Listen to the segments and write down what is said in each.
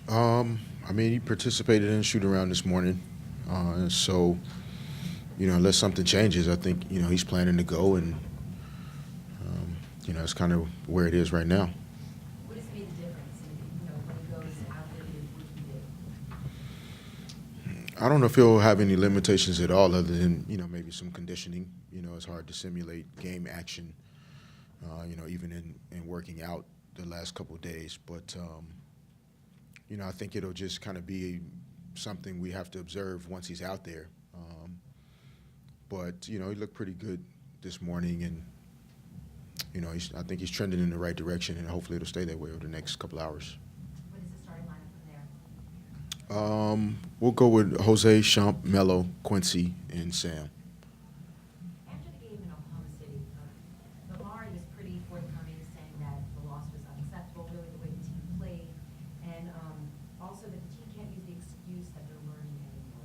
I mean, he participated in a shoot around this morning, so unless something changes, I think he's planning to go, and it's kind of where it is right now. What has made the difference when he goes out there to what he did? I don't know if he'll have any limitations at all, other than maybe some conditioning. It's hard to simulate game action, even in working out the last couple of days. But I think it'll just kind of be something we have to observe once he's out there. But he looked pretty good this morning, and I think he's trending in the right direction, and hopefully it'll stay that way over the next couple hours. What is the starting lineup from there? We'll go with Jose, Champ, Melo, Quincy, and Sam. After the game in Oklahoma City, Amar'e was pretty forthcoming, saying that the loss was unacceptable, really the way the team played, and also that the team can't use the excuse that they're learning anymore,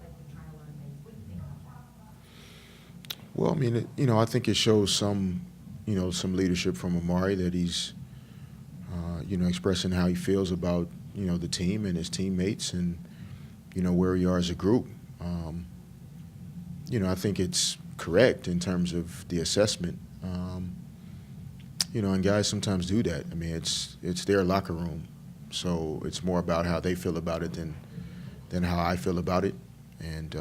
that they're trying to learn things. What do you think about that? Well, I mean, I think it shows some leadership from Amar'e that he's, expressing how he feels about, the team and his teammates and, where we are as a group. I think it's correct in terms of the assessment. And guys sometimes do that. I mean, it's their locker room, so it's more about how they feel about it than how I feel about it. And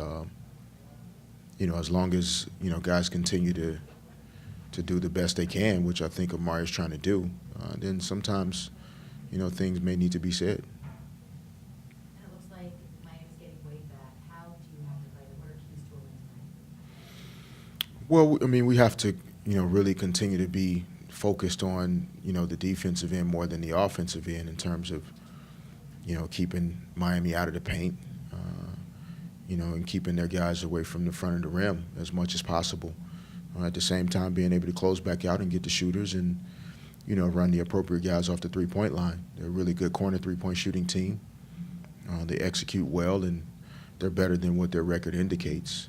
as long as guys continue to do the best they can, which I think Amar'e is trying to do, then sometimes things may need to be said. And it looks like Miami's getting way back. How do you have to play them? What are keys to a win tonight? Well, I mean, we have to really continue to be focused on the defensive end more than the offensive end in terms of keeping Miami out of the paint, and keeping their guys away from the front of the rim as much as possible. At the same time, being able to close back out and get the shooters and, run the appropriate guys off the three-point line. They're a really good corner three-point shooting team. They execute well, and they're better than what their record indicates.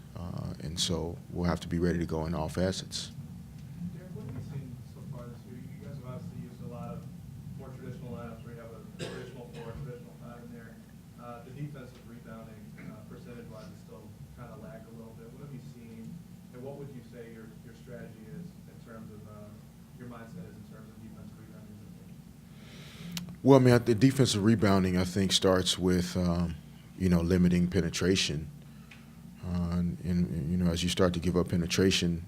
And so we'll have to be ready to go in all facets. Derek, what have you seen so far this year? You guys have obviously used a lot of more traditional lineups where you have a traditional four, traditional five in there. The defensive rebounding percentage-wise is still kind of lagged a little bit. What have you seen, and what would you say your strategy is in terms of your mindset is in terms of defensive rebounding? Well, I mean, the defensive rebounding, I think, starts with, limiting penetration. And as you start to give up penetration,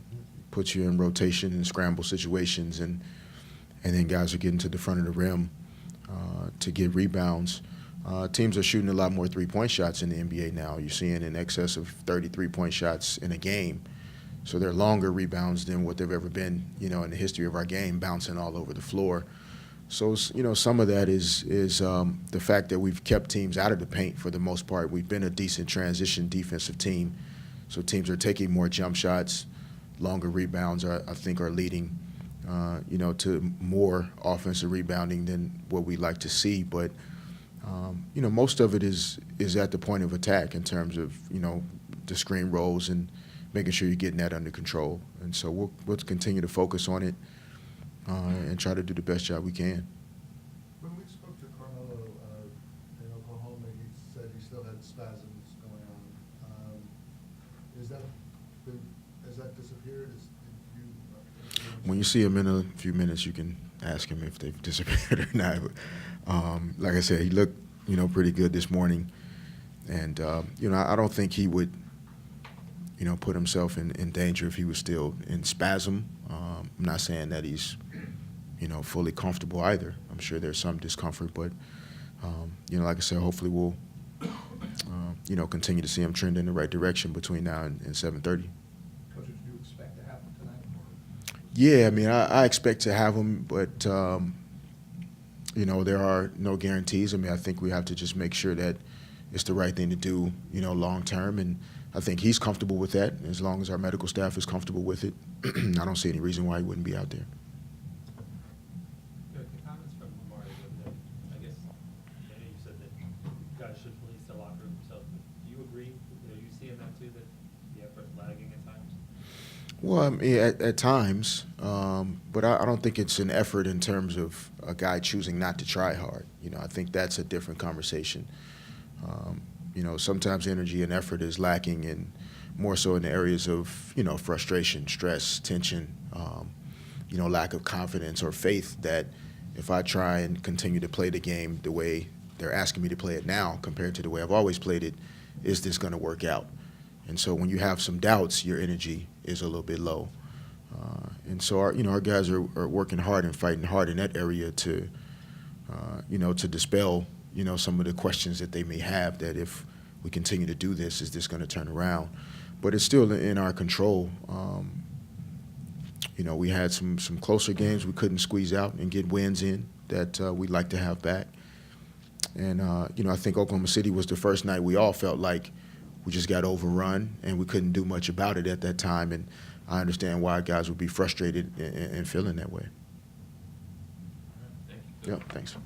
puts you in rotation and scramble situations, and then guys are getting to the front of the rim to get rebounds. Teams are shooting a lot more three-point shots in the NBA now. You're seeing in excess of 33-point shots in a game. So they're longer rebounds than what they've ever been, in the history of our game, bouncing all over the floor. So, some of that is the fact that we've kept teams out of the paint for the most part. We've been a decent transition defensive team. So teams are taking more jump shots, longer rebounds, I think, are leading, to more offensive rebounding than what we like to see. But, most of it is at the point of attack in terms of, the screen rolls and making sure you're getting that under control. And so we'll continue to focus on it and try to do the best job we can. When we spoke to Carmelo in Oklahoma, he said he still had spasms going on. Has that disappeared? When you see him in a few minutes, you can ask him if they've disappeared or not. But, like I said, he looked, pretty good this morning. And, I don't think he would, put himself in danger if he was still in spasm. I'm not saying that he's, fully comfortable either. I'm sure there's some discomfort, but, like I said, hopefully we'll, continue to see him trend in the right direction between now and 7:30. Coach, what do you expect to happen tonight? Yeah, I mean, I expect to have him, but, there are no guarantees. I mean, I think we have to just make sure that it's the right thing to do, long term. And I think he's comfortable with that. As long as our medical staff is comfortable with it, I don't see any reason why he wouldn't be out there. The comments from Amar'e that I guess you said that guys should police the locker room themselves. Do you agree? Do you see in that too that the effort's lagging at times? Well, I mean, at times, but I don't think it's an effort in terms of a guy choosing not to try hard. I think that's a different conversation. Sometimes energy and effort is lacking, and more so in the areas of, frustration, stress, tension, lack of confidence or faith that if I try and continue to play the game the way they're asking me to play it now compared to the way I've always played it, is this going to work out? And so when you have some doubts, your energy is a little bit low. And so our guys are working hard and fighting hard in that area to, to dispel, some of the questions that they may have, that if we continue to do this, is this going to turn around? But it's still in our control. We had some closer games we couldn't squeeze out and get wins in that we'd like to have back. And, I think Oklahoma City was the first night we all felt like we just got overrun and we couldn't do much about it at that time. And I understand why guys would be frustrated and feeling that way. Thank you. Yep, thanks.